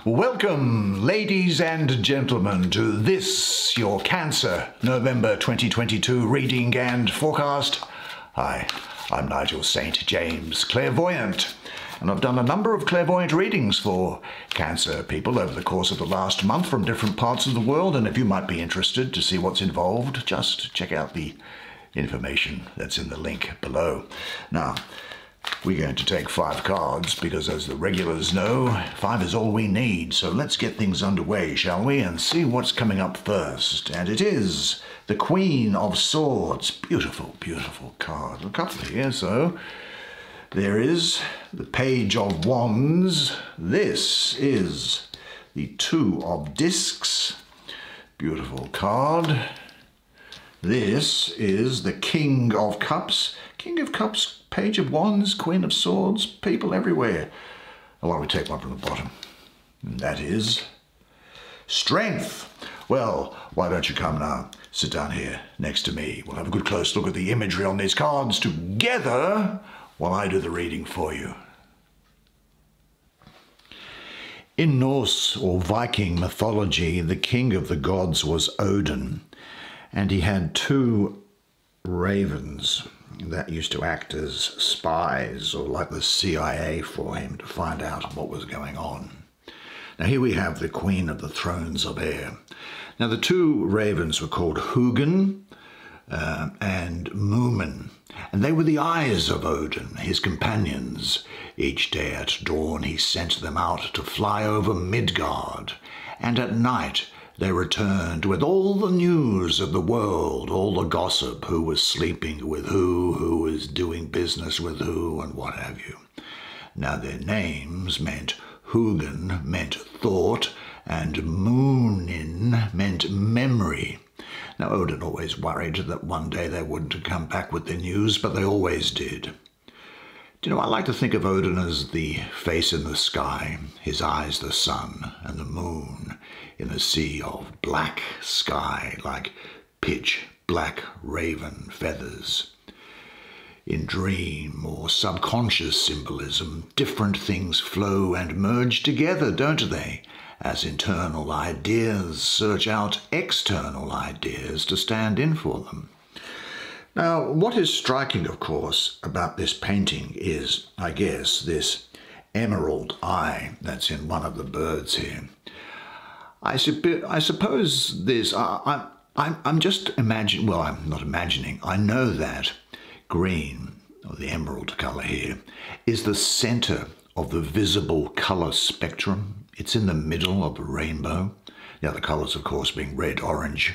Welcome, ladies and gentlemen, to this, your Cancer, November 2022 reading and forecast. Hi, I'm Nigel Saint James, clairvoyant, and I've done a number of clairvoyant readings for Cancer people over the course of the last month from different parts of the world, and if you might be interested to see what's involved, just check out the information that's in the link below. Now, we're going to take 5 cards because, as the regulars know, 5 is all we need. So let's get things underway, shall we, and see what's coming up first. And it is the Queen of Swords. Beautiful, beautiful card. Look up here. So there is the Page of Wands. This is the Two of Discs. Beautiful card. This is the King of Cups. King of Cups, Page of Wands, Queen of Swords, people everywhere. Oh, why don't we take one from the bottom? And that is Strength. Well, why don't you come now? Sit down here next to me. We'll have a good close look at the imagery on these cards together while I do the reading for you. In Norse or Viking mythology, the king of the gods was Odin, and he had 2 ravens that used to act as spies, or like the CIA, for him to find out what was going on. Now here we have the Queen of the Thrones of Air. Now the 2 ravens were called Hugin and Mumin, and they were the eyes of Odin, his companions. Each day at dawn he sent them out to fly over Midgard, and at night they returned with all the news of the world, all the gossip, who was sleeping with who was doing business with who, and what have you. Now their names meant Hugin meant thought, and Munin meant memory. Now Odin always worried that one day they wouldn't come back with the news, but they always did. Do you know, I like to think of Odin as the face in the sky, his eyes the sun, and the moon in a sea of black sky, like pitch black raven feathers. In dream or subconscious symbolism, different things flow and merge together, don't they? As internal ideas search out external ideas to stand in for them. Now, what is striking, of course, about this painting is, I guess, this emerald eye that's in one of the birds here. I suppose this, I'm just imagining, well, I'm not imagining, I know that green, or the emerald colour here, is the centre of the visible colour spectrum. It's in the middle of the rainbow. The other colours, of course, being red, orange,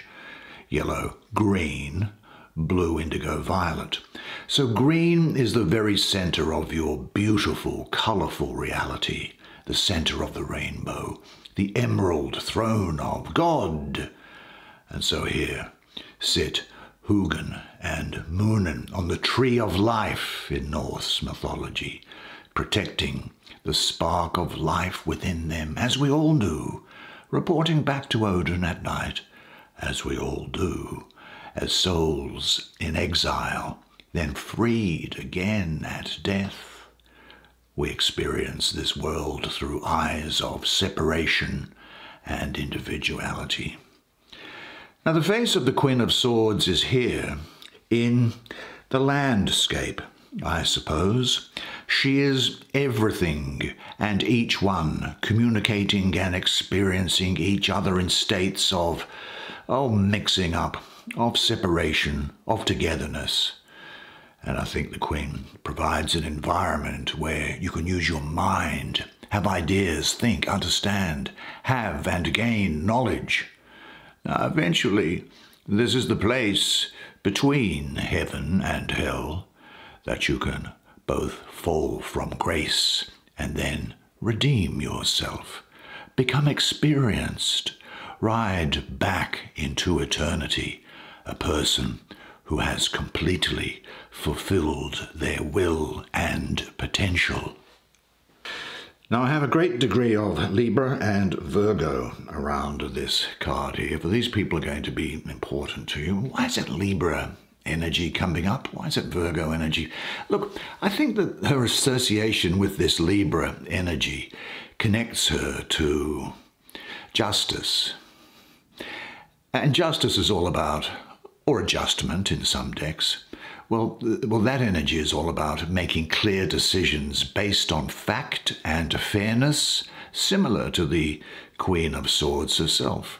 yellow, green, blue, indigo, violet. So green is the very centre of your beautiful, colourful reality, the centre of the rainbow, the emerald throne of God. And so here sit Hugin and Munin on the tree of life in Norse mythology, protecting the spark of life within them, as we all do, reporting back to Odin at night, as we all do, as souls in exile, then freed again at death. We experience this world through eyes of separation and individuality. Now the face of the Queen of Swords is here in the landscape, I suppose. She is everything and each one, communicating and experiencing each other in states of mixing up, of separation, of togetherness. And I think the Queen provides an environment where you can use your mind, have ideas, think, understand, have and gain knowledge. Now, eventually, this is the place between heaven and hell that you can both fall from grace and then redeem yourself, become experienced, ride back into eternity, a person who has completely fulfilled their will and potential. Now, I have a great degree of Libra and Virgo around this card here, for these people are going to be important to you. Why is it Libra energy coming up. Why is it Virgo energy? Look, I think that her association with this Libra energy connects her to justice. And justice is all about, or adjustment in some decks. Well, that energy is all about making clear decisions based on fact and fairness, similar to the Queen of Swords herself.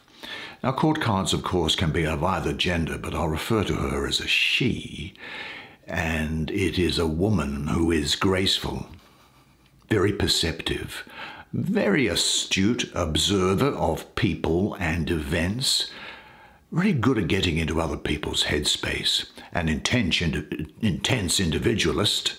Now, court cards, of course, can be of either gender, but I'll refer to her as a she, and it is a woman who is graceful, very perceptive, very astute observer of people and events, really good at getting into other people's headspace, an intense individualist,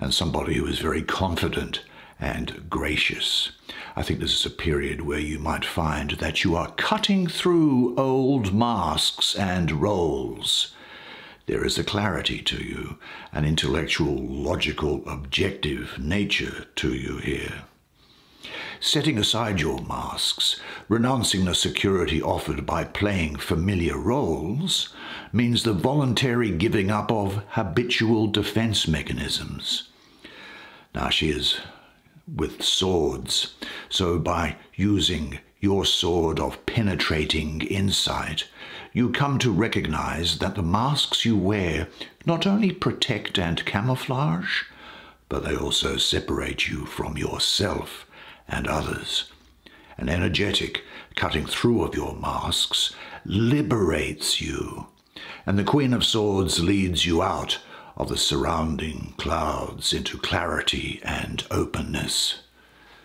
and somebody who is very confident and gracious. I think this is a period where you might find that you are cutting through old masks and roles. There is a clarity to you, an intellectual, logical, objective nature to you here. Setting aside your masks, renouncing the security offered by playing familiar roles, means the voluntary giving up of habitual defense mechanisms. Now, she is with swords, so by using your sword of penetrating insight, you come to recognize that the masks you wear not only protect and camouflage, but they also separate you from yourself and others. An energetic cutting through of your masks liberates you, and the Queen of Swords leads you out of the surrounding clouds into clarity and openness.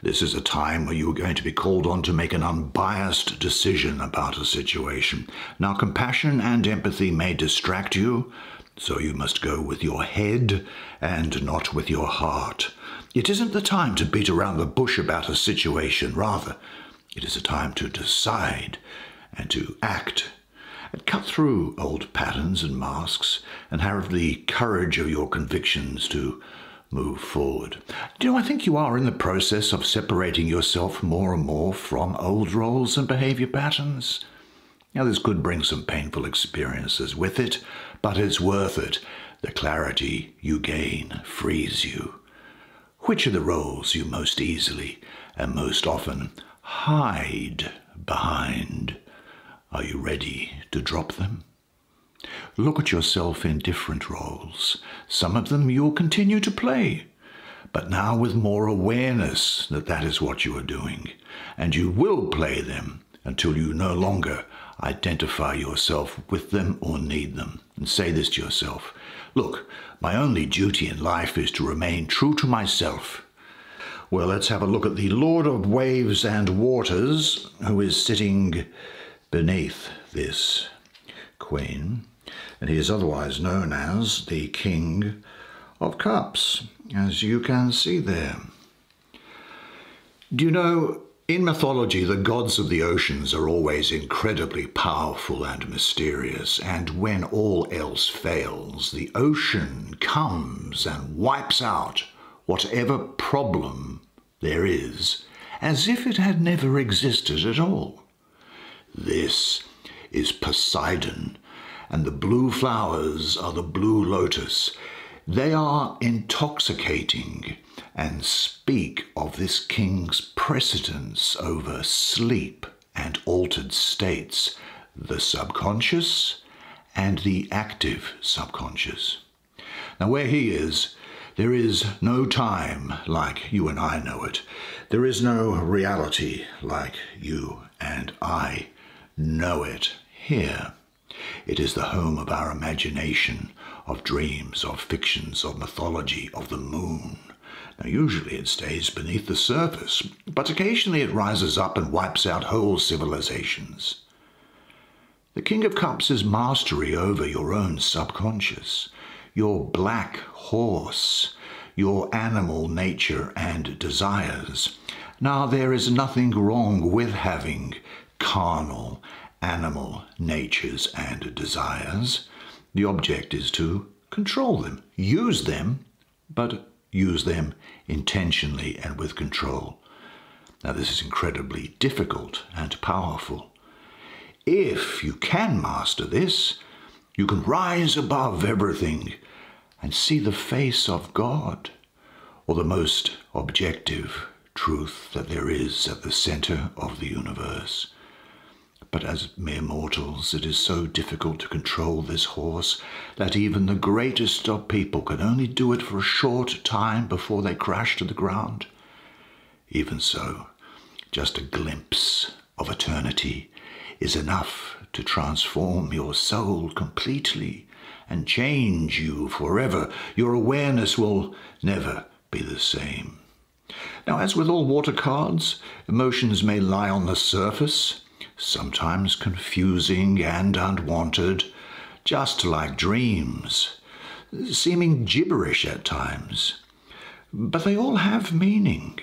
This is a time where you are going to be called on to make an unbiased decision about a situation. Now, compassion and empathy may distract you, so you must go with your head and not with your heart. It isn't the time to beat around the bush about a situation. Rather, it is a time to decide and to act. And cut through old patterns and masks and have the courage of your convictions to move forward. Do you know, I think you are in the process of separating yourself more and more from old roles and behavior patterns. Now, this could bring some painful experiences with it, but it's worth it. The clarity you gain frees you. Which are the roles you most easily and most often hide behind? Are you ready to drop them? Look at yourself in different roles. Some of them you'll continue to play, but now with more awareness that that is what you are doing, and you will play them until you no longer identify yourself with them or need them. And say this to yourself: look, my only duty in life is to remain true to myself. Well, let's have a look at the Lord of Waves and Waters, who is sitting beneath this Queen, and he is otherwise known as the King of Cups, as you can see there. Do you know, in mythology, the gods of the oceans are always incredibly powerful and mysterious, and when all else fails, the ocean comes and wipes out whatever problem there is, as if it had never existed at all. This is Poseidon, and the blue flowers are the blue lotus. They are intoxicating and speak of this king's precedence over sleep and altered states, the subconscious and the active subconscious. Now, where he is, there is no time like you and I know it. There is no reality like you and I know it here. It is the home of our imagination, of dreams, of fictions, of mythology, of the moon. Now, usually it stays beneath the surface, but occasionally it rises up and wipes out whole civilizations. The King of Cups is mastery over your own subconscious, your black horse, your animal nature and desires. Now, there is nothing wrong with having carnal, animal natures and desires. The object is to control them, use them, but use them intentionally and with control. Now, this is incredibly difficult and powerful. If you can master this, You can rise above everything and see the face of God, or the most objective truth that there is at the center of the universe. But as mere mortals, it is so difficult to control this horse that even the greatest of people can only do it for a short time before they crash to the ground. Even so, just a glimpse of eternity is enough to transform your soul completely and change you forever. Your awareness will never be the same. Now, as with all water cards, emotions may lie on the surface, sometimes confusing and unwanted, just like dreams, seeming gibberish at times. But they all have meaning.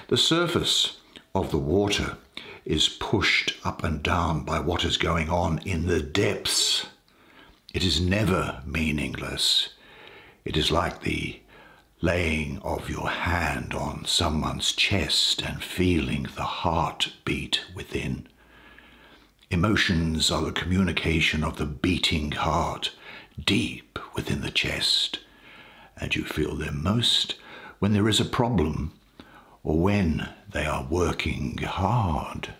The surface of the water is pushed up and down by what is going on in the depths. It is never meaningless. It is like the laying of your hand on someone's chest and feeling the heart beat within. Emotions are the communication of the beating heart deep within the chest, and you feel them most when there is a problem or when they are working hard.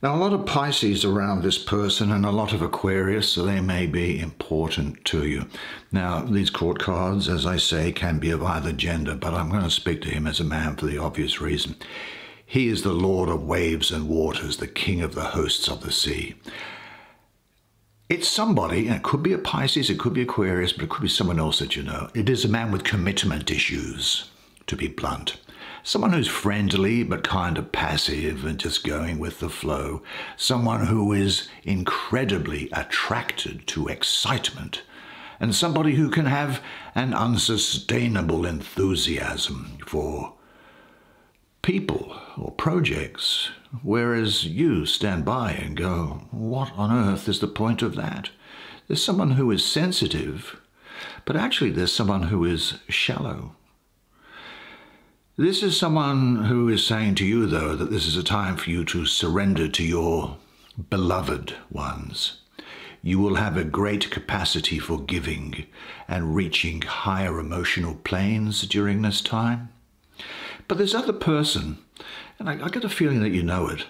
Now, a lot of Pisces around this person and a lot of Aquarius, so they may be important to you. Now, these court cards, as I say, can be of either gender, but I'm going to speak to him as a man for the obvious reason. He is the Lord of waves and waters, the King of the hosts of the sea. It's somebody, and it could be a Pisces, it could be Aquarius, but it could be someone else that you know. It is a man with commitment issues, to be blunt. Someone who's friendly but kind of passive and just going with the flow. Someone who is incredibly attracted to excitement. And somebody who can have an unsustainable enthusiasm for people or projects, whereas you stand by and go, what on earth is the point of that? There's someone who is sensitive, but actually there's someone who is shallow. This is someone who is saying to you, though, that this is a time for you to surrender to your beloved ones. You will have a great capacity for giving and reaching higher emotional planes during this time. But this other person, and I get a feeling that you know it,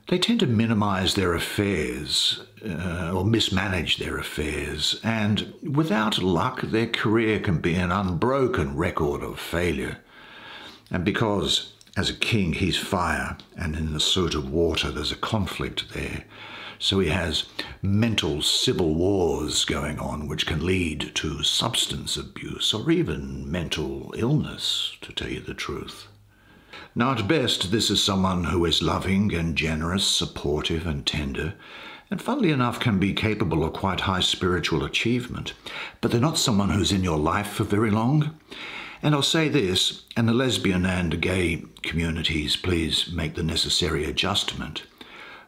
they tend to minimize their affairs or mismanage their affairs, and without luck, their career can be an unbroken record of failure. And because, as a king, he's fire, and in the suit of water, there's a conflict there. So he has mental civil wars going on, which can lead to substance abuse or even mental illness, to tell you the truth. Now, at best, this is someone who is loving and generous, supportive and tender, and funnily enough can be capable of quite high spiritual achievement. But they're not someone who's in your life for very long. And I'll say this, and the lesbian and gay communities, please make the necessary adjustment.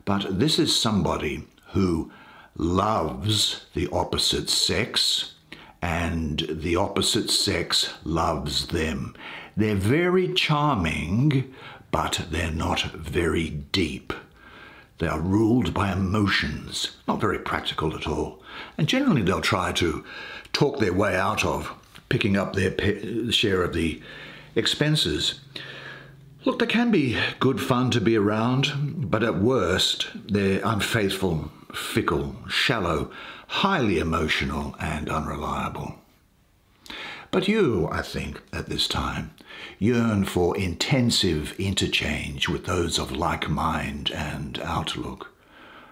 But this is somebody who loves the opposite sex, and the opposite sex loves them. They're very charming, but they're not very deep. They are ruled by emotions, not very practical at all. And generally they'll try to talk their way out of picking up their share of the expenses. Look, they can be good fun to be around, but at worst, they're unfaithful, fickle, shallow, highly emotional, and unreliable. But you, I think, at this time, yearn for intensive interchange with those of like mind and outlook.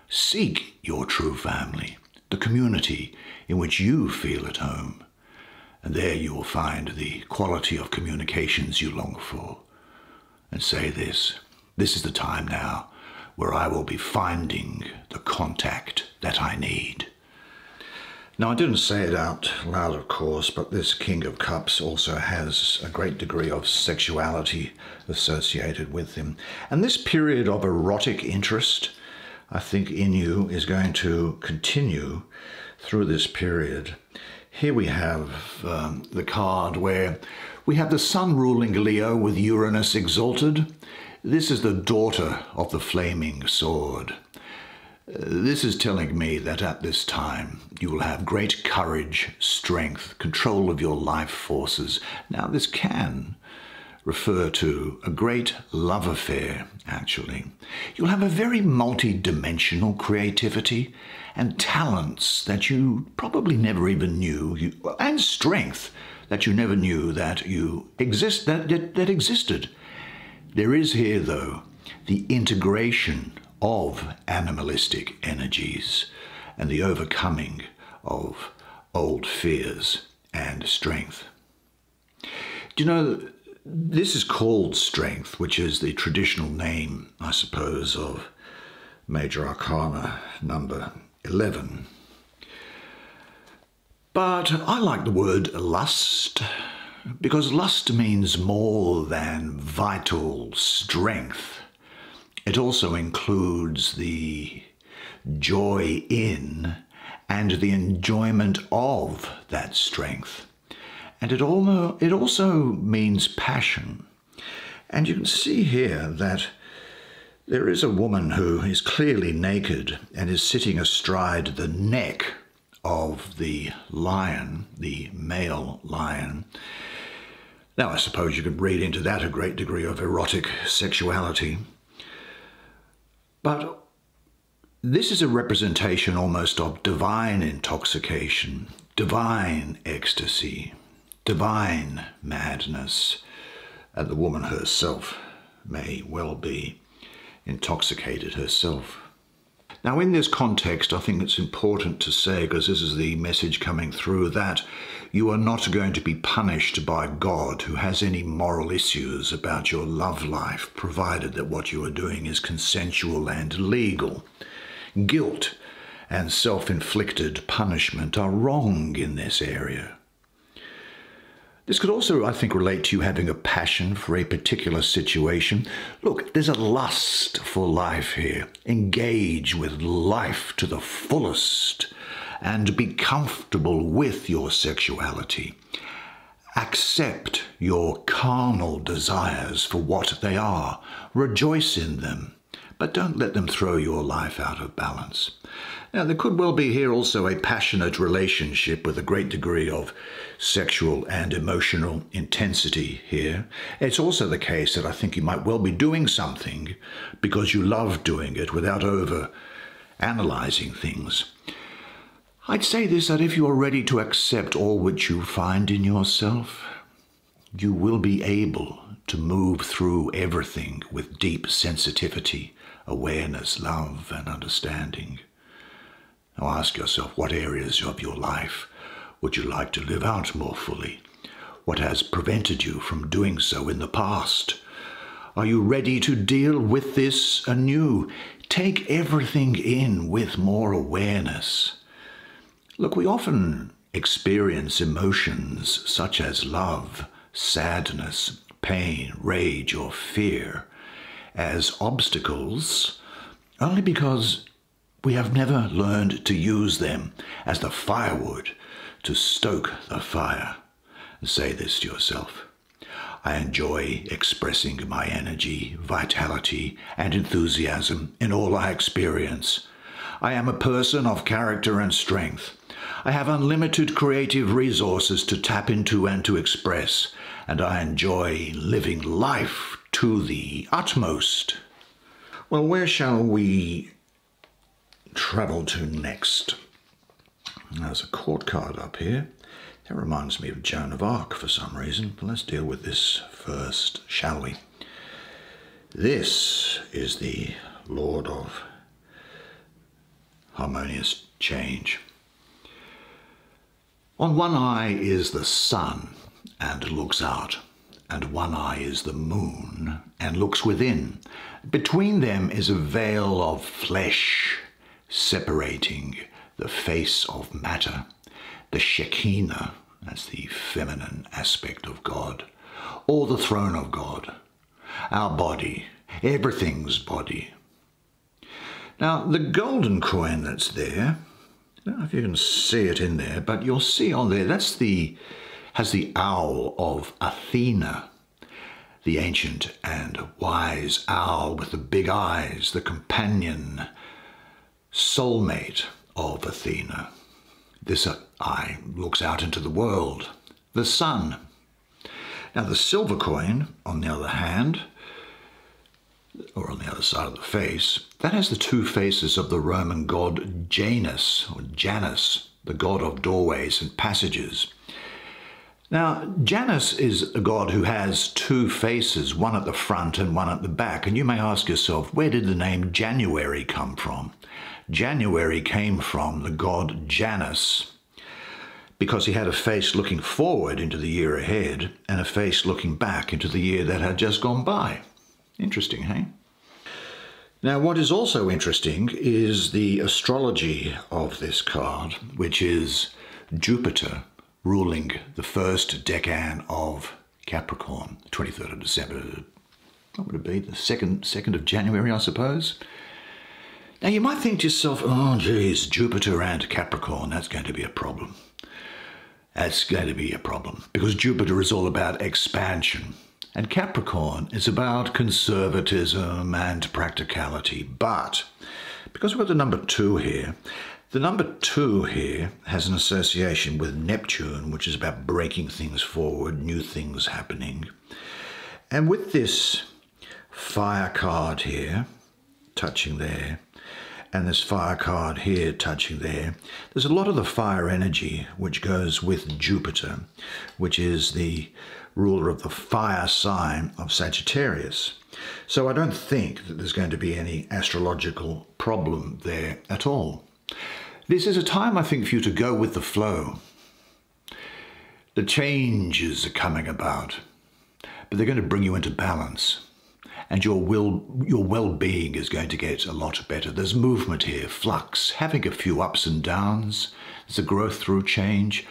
Seek your true family, the community in which you feel at home. And there you will find the quality of communications you long for. And say this is the time now where I will be finding the contact that I need. Now, I didn't say it out loud, of course, but this King of Cups also has a great degree of sexuality associated with him. And this period of erotic interest, I think, in you is going to continue through this period. Here we have the card where we have the Sun ruling Leo with Uranus exalted. This is the daughter of the flaming sword. This is telling me that at this time you will have great courage, strength, control of your life forces. Now this can refer to a great love affair, actually. You'll have a very multi-dimensional creativity and talents that you probably never even knew, and strength that you never knew that existed. There is here, though, the integration of animalistic energies and the overcoming of old fears and strength. Do you know, this is called strength, which is the traditional name, I suppose, of Major Arcana number 11. But I like the word lust, because lust means more than vital strength. It also includes the joy in and the enjoyment of that strength. And it also means passion. And you can see here that there is a woman who is clearly naked and is sitting astride the neck of the lion, the male lion. Now, I suppose you could read into that a great degree of erotic sexuality. But this is a representation almost of divine intoxication, divine ecstasy, divine madness, and the woman herself may well be intoxicated herself. Now, in this context, I think it's important to say, because this is the message coming through, that you are not going to be punished by God, who has any moral issues about your love life, provided that what you are doing is consensual and legal. Guilt and self-inflicted punishment are wrong in this area. This could also, I think, relate to you having a passion for a particular situation. Look, there's a lust for life here. Engage with life to the fullest and be comfortable with your sexuality. Accept your carnal desires for what they are. Rejoice in them, but don't let them throw your life out of balance. Now, there could well be here also a passionate relationship with a great degree of sexual and emotional intensity here. It's also the case that I think you might well be doing something because you love doing it without over-analyzing things. I'd say this, that if you are ready to accept all which you find in yourself, you will be able to move through everything with deep sensitivity, awareness, love, and understanding. Now ask yourself, what areas of your life would you like to live out more fully? What has prevented you from doing so in the past? Are you ready to deal with this anew? Take everything in with more awareness. Look, we often experience emotions such as love, sadness, pain, rage, or fear as obstacles only because we have never learned to use them as the firewood to stoke the fire. Say this to yourself: I enjoy expressing my energy, vitality, and enthusiasm in all I experience. I am a person of character and strength. I have unlimited creative resources to tap into and to express, and I enjoy living life to the utmost. Well, where shall we travel to next? There's a court card up here. That reminds me of Joan of Arc for some reason. But let's deal with this first, shall we? This is the Lord of Harmonious Change. On one eye is the sun and looks out, and one eye is the moon and looks within. Between them is a veil of flesh separating the face of matter, the Shekinah, that's the feminine aspect of God, or the throne of God, our body, everything's body. Now, the golden coin that's there, I don't know if you can see it in there, but you'll see on there, has the owl of Athena, the ancient and wise owl with the big eyes, the companion soulmate of Athena. This eye looks out into the world, the sun. Now the silver coin, on the other hand, or on the other side of the face, that has the two faces of the Roman god Janus, or Janus, the god of doorways and passages. Now, Janus is a god who has two faces, one at the front and one at the back. And you may ask yourself, where did the name January come from? January came from the god Janus, because he had a face looking forward into the year ahead and a face looking back into the year that had just gone by. Interesting, hey? Now, what is also interesting is the astrology of this card, which is Jupiter ruling the first decan of Capricorn, 23rd of December. What would it be? The 2nd of January, I suppose? Now, you might think to yourself, oh, geez, Jupiter and Capricorn, that's going to be a problem. That's going to be a problem, because Jupiter is all about expansion. And Capricorn is about conservatism and practicality. But because we've got the number 2 here, the number 2 here has an association with Neptune, which is about breaking things forward, new things happening. And with this fire card here, touching there, and this fire card here touching there, there's a lot of the fire energy which goes with Jupiter, which is the ruler of the fire sign of Sagittarius. So I don't think that there's going to be any astrological problem there at all. This is a time, I think, for you to go with the flow. The changes are coming about, but they're going to bring you into balance. And your well-being is going to get a lot better. There's movement here, flux, having a few ups and downs. There's a growth through change.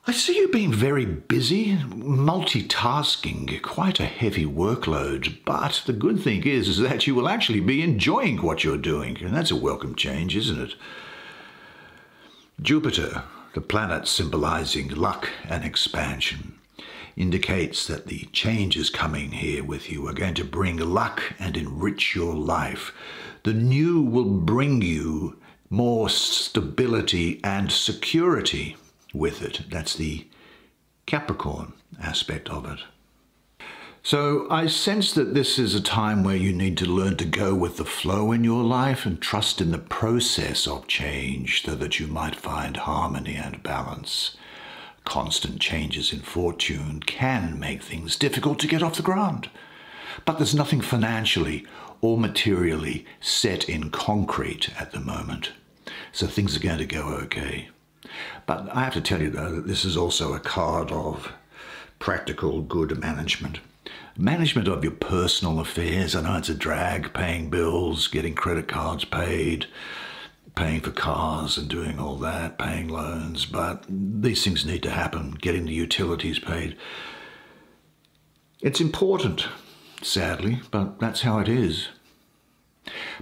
I see you being very busy, multitasking, quite a heavy workload. But the good thing is that you will actually be enjoying what you're doing. And that's a welcome change, isn't it? Jupiter, the planet symbolizing luck and expansion, indicates that the changes coming here with you are going to bring luck and enrich your life. The new will bring you more stability and security with it. That's the Capricorn aspect of it. So I sense that this is a time where you need to learn to go with the flow in your life and trust in the process of change so that you might find harmony and balance. Constant changes in fortune can make things difficult to get off the ground. But there's nothing financially or materially set in concrete at the moment. So things are going to go okay. But I have to tell you, though, that this is also a card of practical good management. Management of your personal affairs. I know it's a drag, paying bills, getting credit cards paid, paying for cars and doing all that, paying loans, but these things need to happen, getting the utilities paid. It's important, sadly, but that's how it is.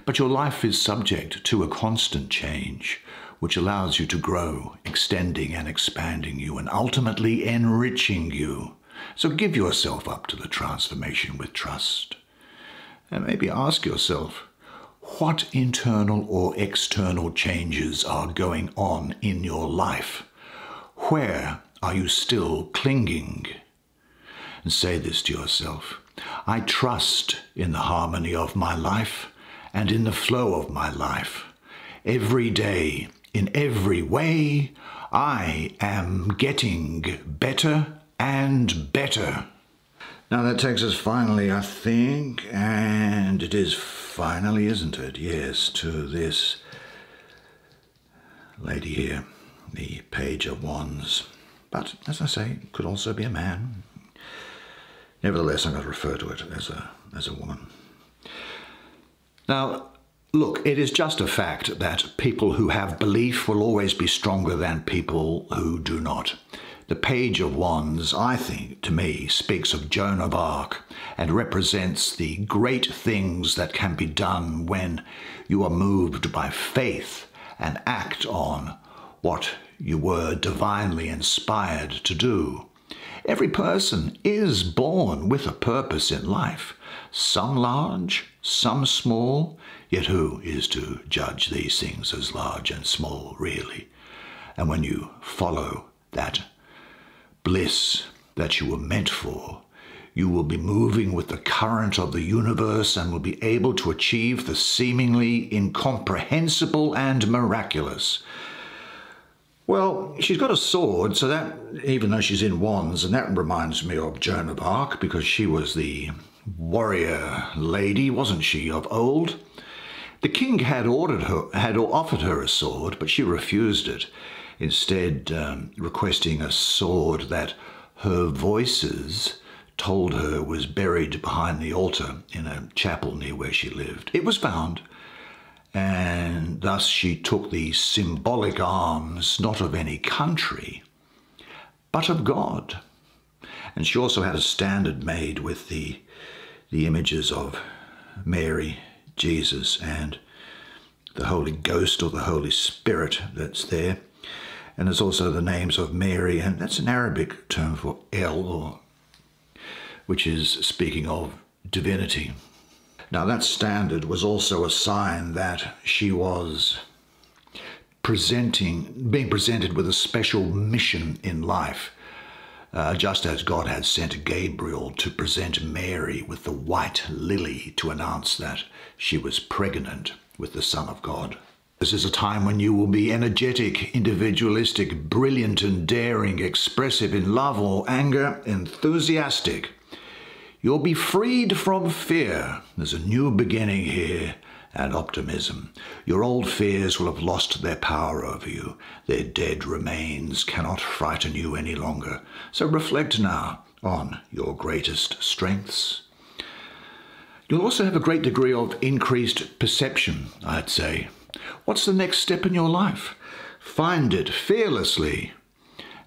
But your life is subject to a constant change, which allows you to grow, extending and expanding you, and ultimately enriching you. So give yourself up to the transformation with trust. And maybe ask yourself, what internal or external changes are going on in your life? Where are you still clinging? And say this to yourself: I trust in the harmony of my life and in the flow of my life. Every day, in every way, I am getting better and better. Now that takes us finally, I think, and it is finally, isn't it? Yes, to this lady here, the Page of Wands. But, as I say, it could also be a man. Nevertheless, I'm going to refer to it as a woman. Now, look, it is just a fact that people who have belief will always be stronger than people who do not. The Page of Wands, I think, to me, speaks of Joan of Arc and represents the great things that can be done when you are moved by faith and act on what you were divinely inspired to do. Every person is born with a purpose in life, some large, some small, yet who is to judge these things as large and small, really? And when you follow that bliss that you were meant for, you will be moving with the current of the universe and will be able to achieve the seemingly incomprehensible and miraculous. Well, she's got a sword, so that, even though she's in wands, and that reminds me of Joan of Arc, because she was the warrior lady, wasn't she, of old? The king had offered her a sword, but she refused it, instead requesting a sword that her voices told her was buried behind the altar in a chapel near where she lived. It was found, and thus she took the symbolic arms not of any country, but of God. And she also had a standard made with the images of Mary, Jesus, and the Holy Ghost or the Holy Spirit that's there. And there's also the names of Mary, and that's an Arabic term for El, which is speaking of divinity. Now that standard was also a sign that she was being presented with a special mission in life, just as God had sent Gabriel to present Mary with the white lily to announce that she was pregnant with the Son of God. This is a time when you will be energetic, individualistic, brilliant and daring, expressive in love or anger, enthusiastic. You'll be freed from fear. There's a new beginning here, and optimism. Your old fears will have lost their power over you. Their dead remains cannot frighten you any longer. So reflect now on your greatest strengths. You'll also have a great degree of increased perception, I'd say. What's the next step in your life? Find it fearlessly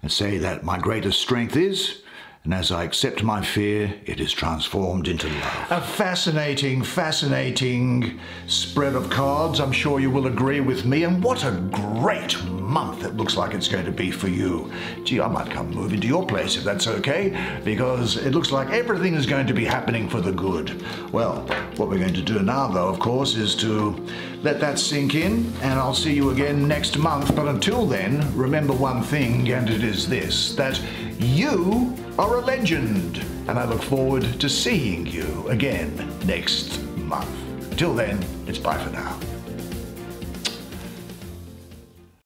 and say that my greatest strength is, and as I accept my fear, it is transformed into love. A fascinating, fascinating spread of cards. I'm sure you will agree with me. And what a great month it looks like it's going to be for you. Gee, I might come move into your place if that's okay, because it looks like everything is going to be happening for the good. Well, what we're going to do now, though, of course, is to let that sink in, and I'll see you again next month. But until then, remember one thing, and it is this, that you are a legend, and I look forward to seeing you again next month. Until then, it's bye for now.